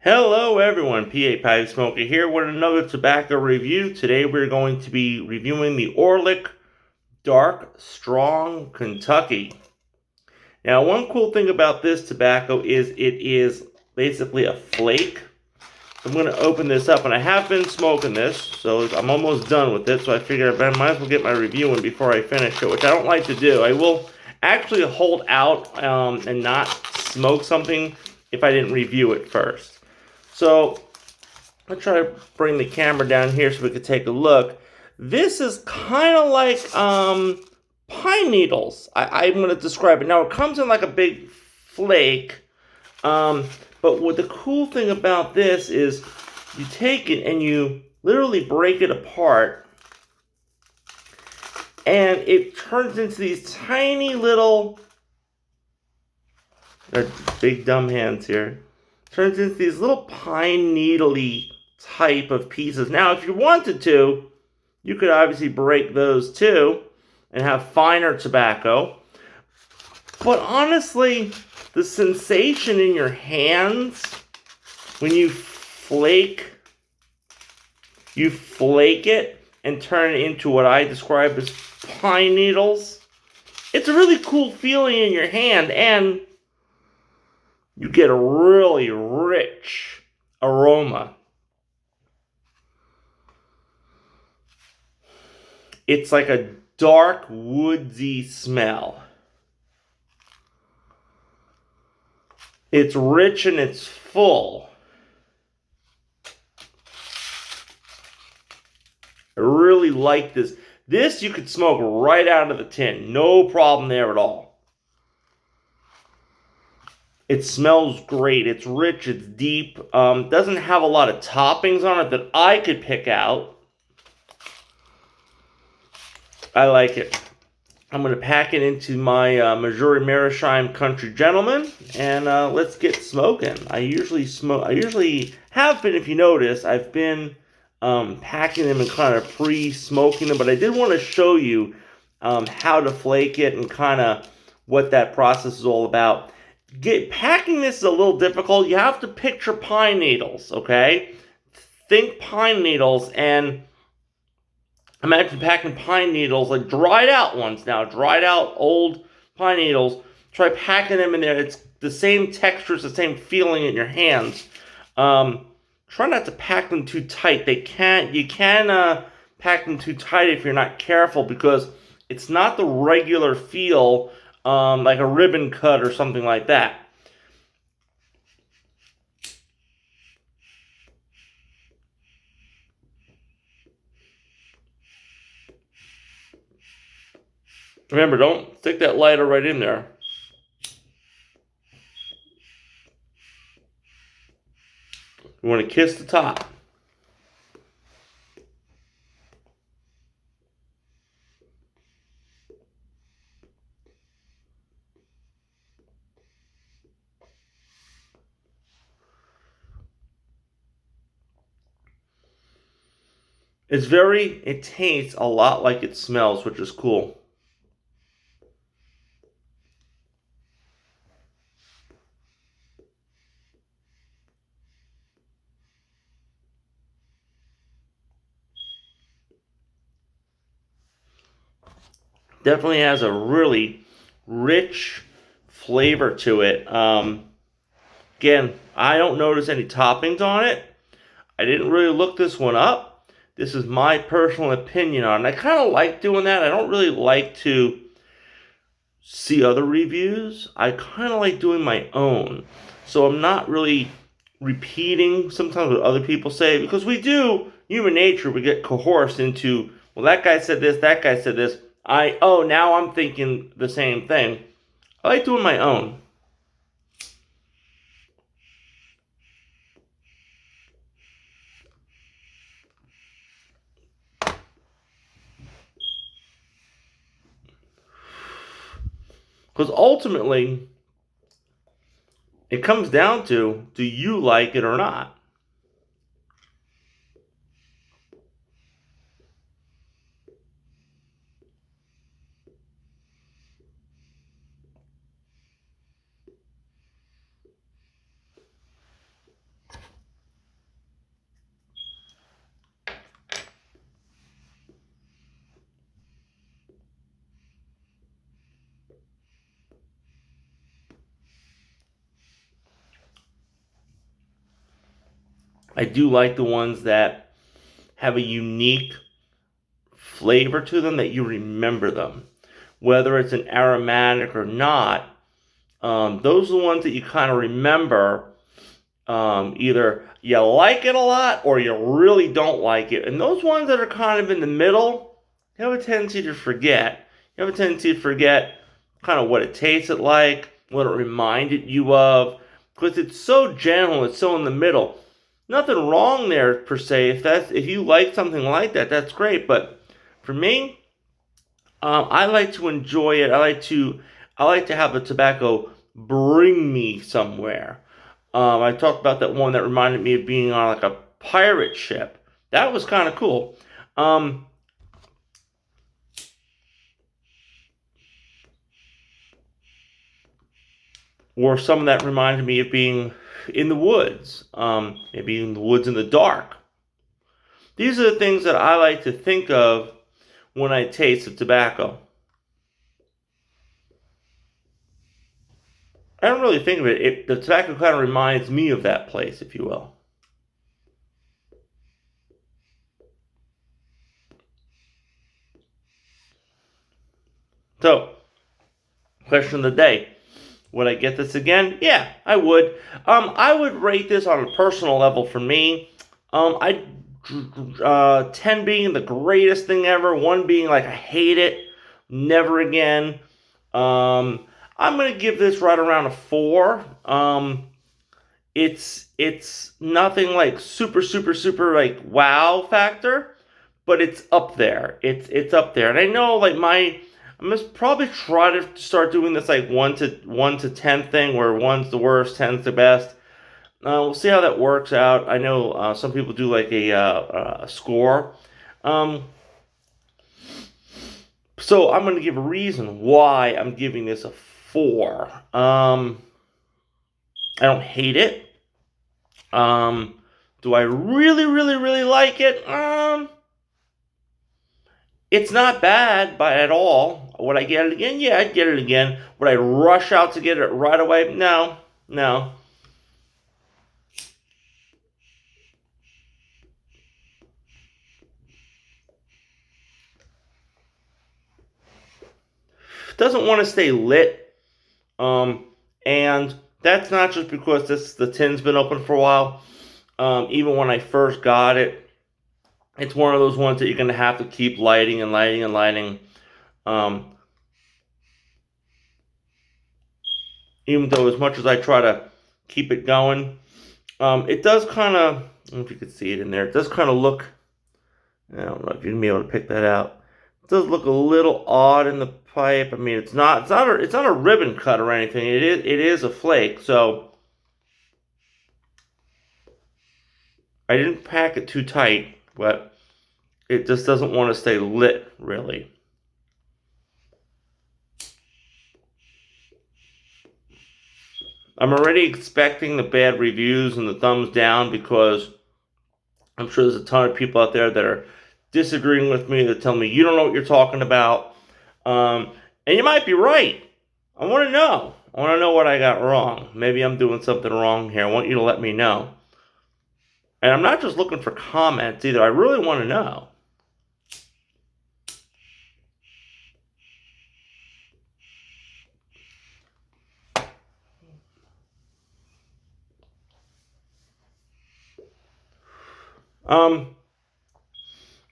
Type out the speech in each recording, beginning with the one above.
Hello everyone, PA Pipe Smoker here with another tobacco review. Today we're going to be reviewing the Orlik Dark Strong Kentucky. Now one cool thing about this tobacco is it is basically a flake. So I'm going to open this up, and I have been smoking this, so I'm almost done with it, so I figured I might as well get my review in before I finish it, which I don't like to do. I will actually hold out and not smoke something if I didn't review it first. So, I'll try to bring the camera down here so we can take a look. This is kind of like pine needles. I'm going to describe it. Now, it comes in like a big flake, but what the cool thing about this is you take it and you literally break it apart, and it turns into these tiny little, big dumb hands here, turns into these little pine needly type of pieces. Now, if you wanted to, you could obviously break those too and have finer tobacco. But honestly, the sensation in your hands when you flake it and turn it into what I describe as pine needles. It's a really cool feeling in your hand, and you get a really rich aroma. It's like a dark, woodsy smell. It's rich and it's full. I really like this. This you could smoke right out of the tin. No problem there at all. It smells great. It's rich. It's deep. Doesn't have a lot of toppings on it that I could pick out. I like it. I'm going to pack it into my Missouri Meerschaum Country Gentleman, and let's get smoking. I usually have been, if you notice, I've been packing them and kind of pre-smoking them, but I did want to show you how to flake it and kind of what that process is all about. Packing this is a little difficult. You have to picture pine needles, okay? Think pine needles, and imagine packing pine needles, like dried out ones now, dried out old pine needles. Try packing them in there. It's the same texture, it's the same feeling in your hands. Try not to pack them too tight. You can pack them too tight if you're not careful, because it's not the regular feel like a ribbon cut or something like that. Remember, don't stick that lighter right in there. You want to kiss the top. It tastes a lot like it smells, which is cool. Definitely has a really rich flavor to it. Again, I don't notice any toppings on it. I didn't really look this one up. This is my personal opinion on it. I kind of like doing that. I don't really like to see other reviews. I kind of like doing my own. So I'm not really repeating sometimes what other people say, because we do, human nature, we get coerced into, well, that guy said this, that guy said this. Now I'm thinking the same thing. I like doing my own. Because ultimately, it comes down to, do you like it or not? I do like the ones that have a unique flavor to them, that you remember them. Whether it's an aromatic or not, those are the ones that you kind of remember. Either you like it a lot or you really don't like it. And those ones that are kind of in the middle, you have a tendency to forget. You have a tendency to forget kind of what it tasted like, what it reminded you of, because it's so gentle, it's so in the middle. Nothing wrong there per se. If you like something like that, that's great. But for me, I like to enjoy it. I like to have the tobacco bring me somewhere. I talked about that one that reminded me of being on like a pirate ship. That was kind of cool. Or some that reminded me of being in the woods. Maybe in the woods in the dark. These are the things that I like to think of when I taste the tobacco. I don't really think of it. The tobacco kind of reminds me of that place, if you will. So, question of the day. Would I get this again? Yeah, I would. I would rate this on a personal level for me. 10 being the greatest thing ever, 1 being like I hate it, never again. I'm gonna give this right around a 4. It's nothing like super like wow factor, but it's up there. It's up there, and I know like I must probably try to start doing this like 1 to 10 thing, where 1's the worst, 10's the best. We'll see how that works out. I know some people do like a score. So I'm going to give a reason why I'm giving this a 4. I don't hate it. Do I really like it? It's not bad at all. Would I get it again? Yeah, I'd get it again. Would I rush out to get it right away? No. Doesn't want to stay lit. And that's not just because the tin's been open for a while. Even when I first got it, it's one of those ones that you're going to have to keep lighting and lighting and lighting. Even though as much as I try to keep it going, it does kind of, I don't know if you can see it in there, it does kind of look, I don't know if you're going to be able to pick that out. It does look a little odd in the pipe. I mean, it's not a ribbon cut or anything. It is a flake, so I didn't pack it too tight, but it just doesn't want to stay lit, really. I'm already expecting the bad reviews and the thumbs down, because I'm sure there's a ton of people out there that are disagreeing with me, that tell me you don't know what you're talking about. And you might be right. I want to know. I want to know what I got wrong. Maybe I'm doing something wrong here. I want you to let me know. And I'm not just looking for comments either. I really want to know.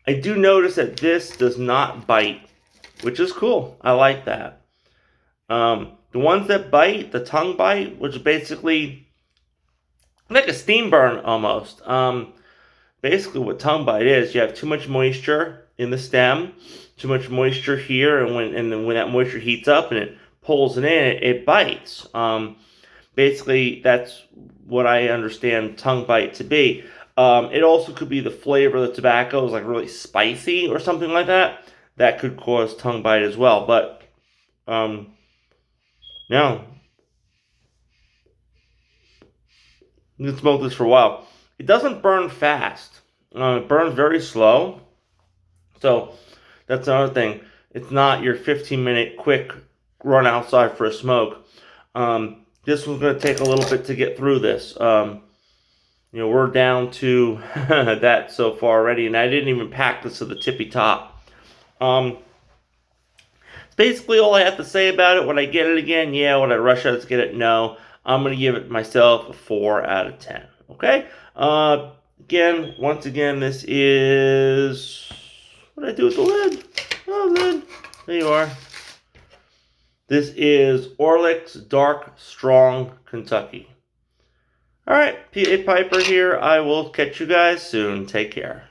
I do notice that this does not bite, which is cool. I like that. The ones that bite, the tongue bite, which is basically like a steam burn almost. Basically what tongue bite is, you have too much moisture in the stem, too much moisture here, and when that moisture heats up and it pulls it in, it bites. Basically, that's what I understand tongue bite to be. It also could be the flavor of the tobacco is like really spicy or something like that. That could cause tongue bite as well. But, no. You can smoke this for a while. It doesn't burn fast. It burns very slow. So, that's another thing. It's not your 15-minute quick run outside for a smoke. This one's going to take a little bit to get through this. You know, we're down to that so far already, and I didn't even pack this to the tippy top. It's basically all I have to say about it. Would I get it again? Yeah. Would I rush out to get it? No. I'm going to give it myself a 4 out of 10. Okay? Once again, this is... What did I do with the lid? Oh, lid. There you are. This is Orlik's Dark Strong Kentucky. Alright, PA Piper here. I will catch you guys soon. Take care.